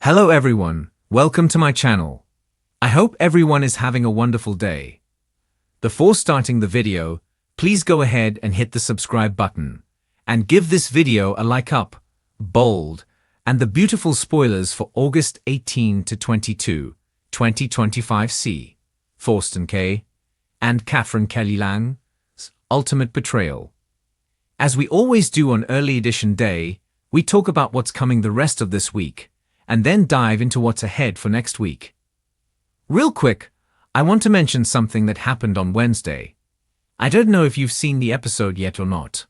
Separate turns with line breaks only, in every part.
Hello everyone, welcome to my channel. I hope everyone is having a wonderful day. Before starting the video, please go ahead and hit the subscribe button and give this video a like up, bold, and the beautiful spoilers for August 18 to 22, 2025 C. Thorsten K. and Catherine Kelly Lang's Ultimate Betrayal. As we always do on Early Edition Day, we talk about what's coming the rest of this week, and then dive into what's ahead for next week. Real quick, I want to mention something that happened on Wednesday. I don't know if you've seen the episode yet or not.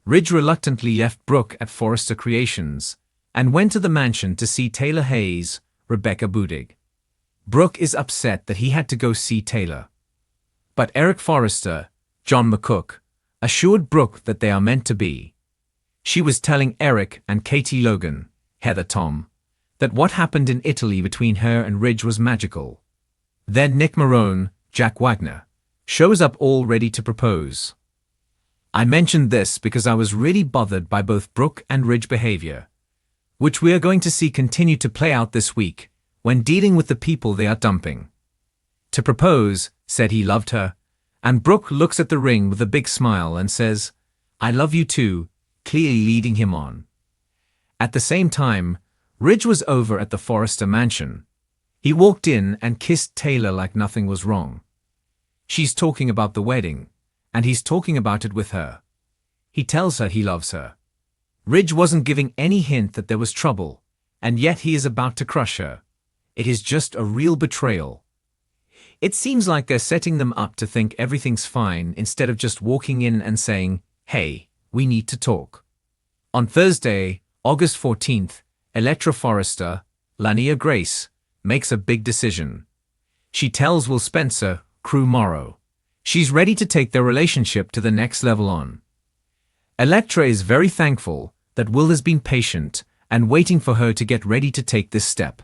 Ridge reluctantly left Brooke at Forrester Creations and went to the mansion to see Taylor Hayes, Rebecca Budig. Brooke is upset that he had to go see Taylor. But Eric Forrester, John McCook, assured Brooke that they are meant to be. She was telling Eric and Katie Logan, Heather Tom, that what happened in Italy between her and Ridge was magical. Then Nick Marone, Jack Wagner, shows up all ready to propose. I mentioned this because I was really bothered by both Brooke and Ridge behavior, which we are going to see continue to play out this week when dealing with the people they are dumping. To propose, said he loved her, and Brooke looks at the ring with a big smile and says, "I love you too," clearly leading him on. At the same time, Ridge was over at the Forrester mansion. He walked in and kissed Taylor like nothing was wrong. She's talking about the wedding, and he's talking about it with her. He tells her he loves her. Ridge wasn't giving any hint that there was trouble, and yet he is about to crush her. It is just a real betrayal. It seems like they're setting them up to think everything's fine instead of just walking in and saying, "Hey, we need to talk." On Thursday, August 14th, Electra Forrester, Lania Grace, makes a big decision. She tells Will Spencer, Crew Morrow, she's ready to take their relationship to the next level on. Electra is very thankful that Will has been patient and waiting for her to get ready to take this step.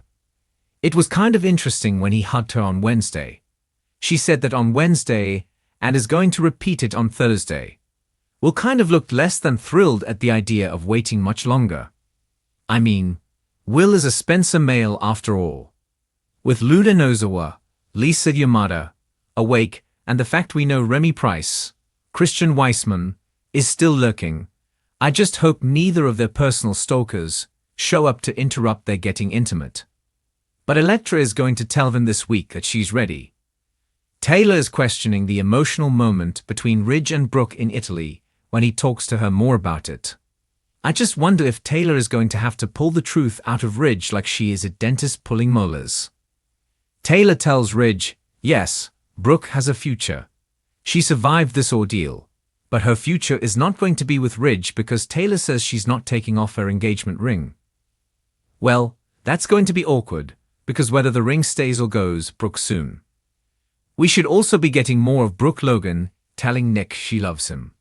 It was kind of interesting when he hugged her on Wednesday. She said that on Wednesday and is going to repeat it on Thursday. Will kind of looked less than thrilled at the idea of waiting much longer. I mean, Will is a Spencer male after all. With Luda Nozawa, Lisa Yamada, awake, and the fact we know Remy Price, Christian Weissman, is still lurking, I just hope neither of their personal stalkers show up to interrupt their getting intimate. But Electra is going to tell them this week that she's ready. Taylor is questioning the emotional moment between Ridge and Brooke in Italy when he talks to her more about it. I just wonder if Taylor is going to have to pull the truth out of Ridge like she is a dentist pulling molars. Taylor tells Ridge, yes, Brooke has a future. She survived this ordeal, but her future is not going to be with Ridge because Taylor says she's not taking off her engagement ring. Well, that's going to be awkward, because whether the ring stays or goes, Brooke soon. We should also be getting more of Brooke Logan telling Nick she loves him.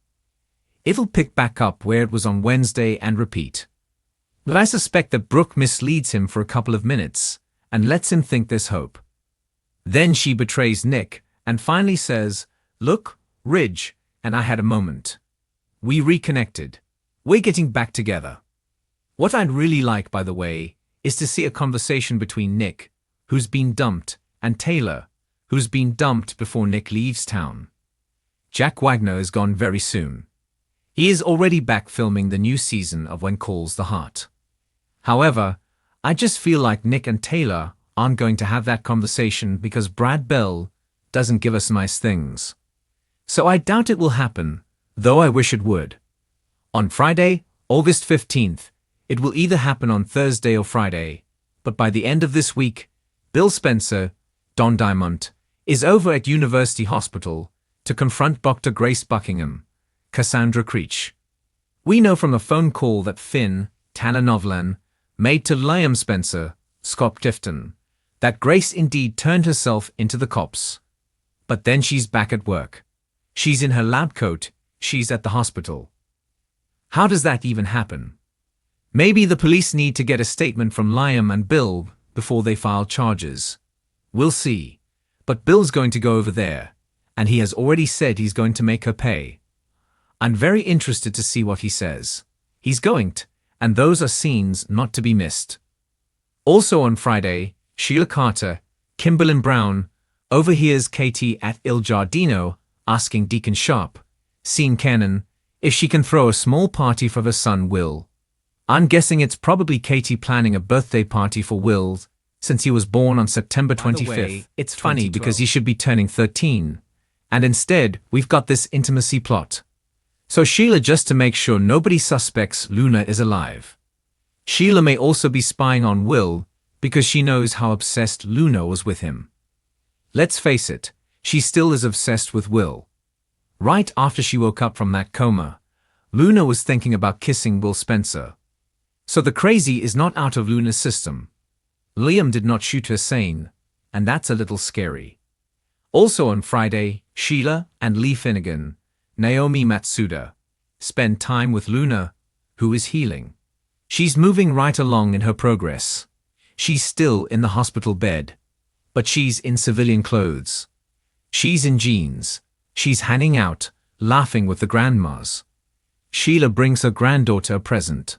It'll pick back up where it was on Wednesday and repeat. But I suspect that Brooke misleads him for a couple of minutes and lets him think there's hope. Then she betrays Nick and finally says, "Look, Ridge and I had a moment. We reconnected. We're getting back together." What I'd really like, by the way, is to see a conversation between Nick, who's been dumped, and Taylor, who's been dumped before Nick leaves town. Jack Wagner is gone very soon. He is already back filming the new season of When Calls the Heart. However, I just feel like Nick and Taylor aren't going to have that conversation because Brad Bell doesn't give us nice things. So I doubt it will happen, though I wish it would. On Friday, August 15th, it will either happen on Thursday or Friday, but by the end of this week, Bill Spencer, Don Diamont, is over at University Hospital to confront Dr. Grace Buckingham, Cassandra Creech. We know from a phone call that Finn, Tanner Novlan, made to Liam Spencer, Scott Tifton, that Grace indeed turned herself into the cops. But then she's back at work. She's in her lab coat, she's at the hospital. How does that even happen? Maybe the police need to get a statement from Liam and Bill before they file charges. We'll see. But Bill's going to go over there, and he has already said he's going to make her pay. I'm very interested to see what he says. He's going to, and those are scenes not to be missed. Also on Friday, Sheila Carter, Kimberlyn Brown, overhears Katie at Il Giardino asking Deacon Sharp, Sean Cannon, if she can throw a small party for her son Will. I'm guessing it's probably Katie planning a birthday party for Will, since he was born on September 25th. It's funny because he should be turning 13. And instead, we've got this intimacy plot. So Sheila, just to make sure nobody suspects Luna is alive. Sheila may also be spying on Will because she knows how obsessed Luna was with him. Let's face it, she still is obsessed with Will. Right after she woke up from that coma, Luna was thinking about kissing Will Spencer. So the crazy is not out of Luna's system. Liam did not shoot her sane, and that's a little scary. Also on Friday, Sheila and Lee Finnegan, Naomi Matsuda, spend time with Luna, who is healing. She's moving right along in her progress. She's still in the hospital bed, but she's in civilian clothes. She's in jeans. She's hanging out, laughing with the grandmas. Sheila brings her granddaughter a present.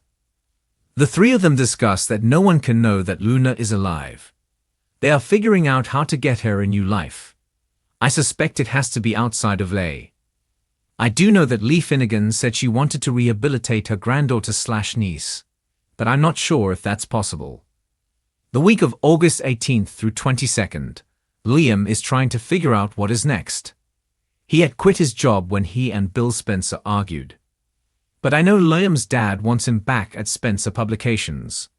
The three of them discuss that no one can know that Luna is alive. They are figuring out how to get her a new life. I suspect it has to be outside of Lay. I do know that Lee Finnegan said she wanted to rehabilitate her granddaughter/niece, but I'm not sure if that's possible. The week of August 18th through 22nd, Liam is trying to figure out what is next. He had quit his job when he and Bill Spencer argued. But I know Liam's dad wants him back at Spencer Publications.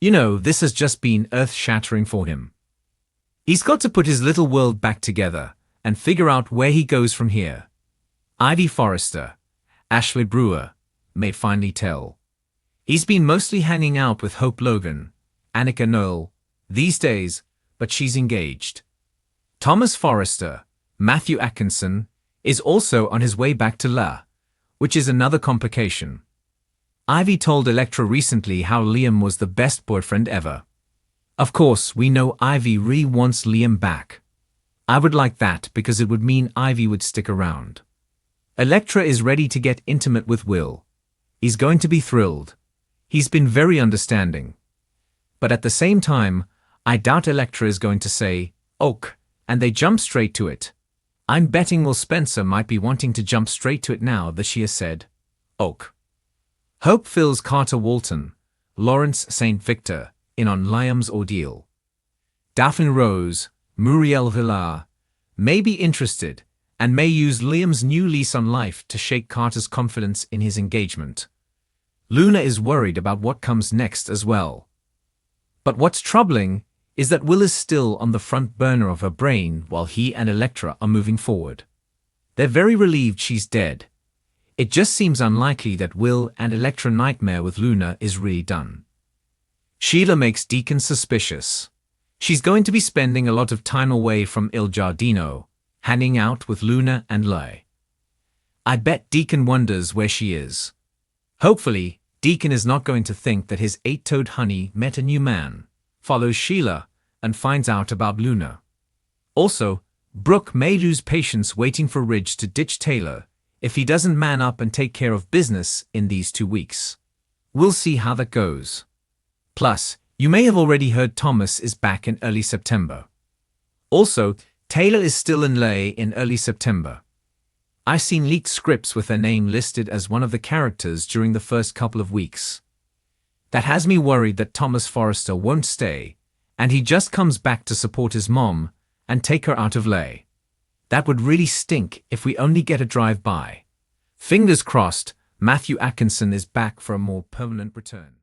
You know, this has just been earth-shattering for him. He's got to put his little world back together and figure out where he goes from here. Ivy Forrester, Ashley Brewer, may finally tell. He's been mostly hanging out with Hope Logan, Annika Noel, these days, but she's engaged. Thomas Forrester, Matthew Atkinson, is also on his way back to La, which is another complication. Ivy told Electra recently how Liam was the best boyfriend ever. Of course, we know Ivy really wants Liam back. I would like that because it would mean Ivy would stick around. Electra is ready to get intimate with Will. He's going to be thrilled. He's been very understanding. But at the same time, I doubt Electra is going to say, "Ok," and they jump straight to it. I'm betting Will Spencer might be wanting to jump straight to it now that she has said, "Ok." Hope fills Carter Walton, Lawrence St. Victor, in on Liam's ordeal. Daphne Rose, Muriel Villar, may be interested and may use Liam's new lease on life to shake Carter's confidence in his engagement. Luna is worried about what comes next as well. But what's troubling is that Will is still on the front burner of her brain while he and Electra are moving forward. They're very relieved she's dead. It just seems unlikely that Will and Electra nightmare with Luna is really done. Sheila makes Deacon suspicious. She's going to be spending a lot of time away from Il Giardino, hanging out with Luna and Lay. I bet Deacon wonders where she is. Hopefully, Deacon is not going to think that his 8-toed honey met a new man, follows Sheila, and finds out about Luna. Also, Brooke may lose patience waiting for Ridge to ditch Taylor if he doesn't man up and take care of business in these 2 weeks. We'll see how that goes. Plus, you may have already heard Thomas is back in early September. Also, Taylor is still in Lay in early September. I've seen leaked scripts with her name listed as one of the characters during the first couple of weeks. That has me worried that Thomas Forrester won't stay, and he just comes back to support his mom and take her out of Lay. That would really stink if we only get a drive-by. Fingers crossed, Matthew Atkinson is back for a more permanent return.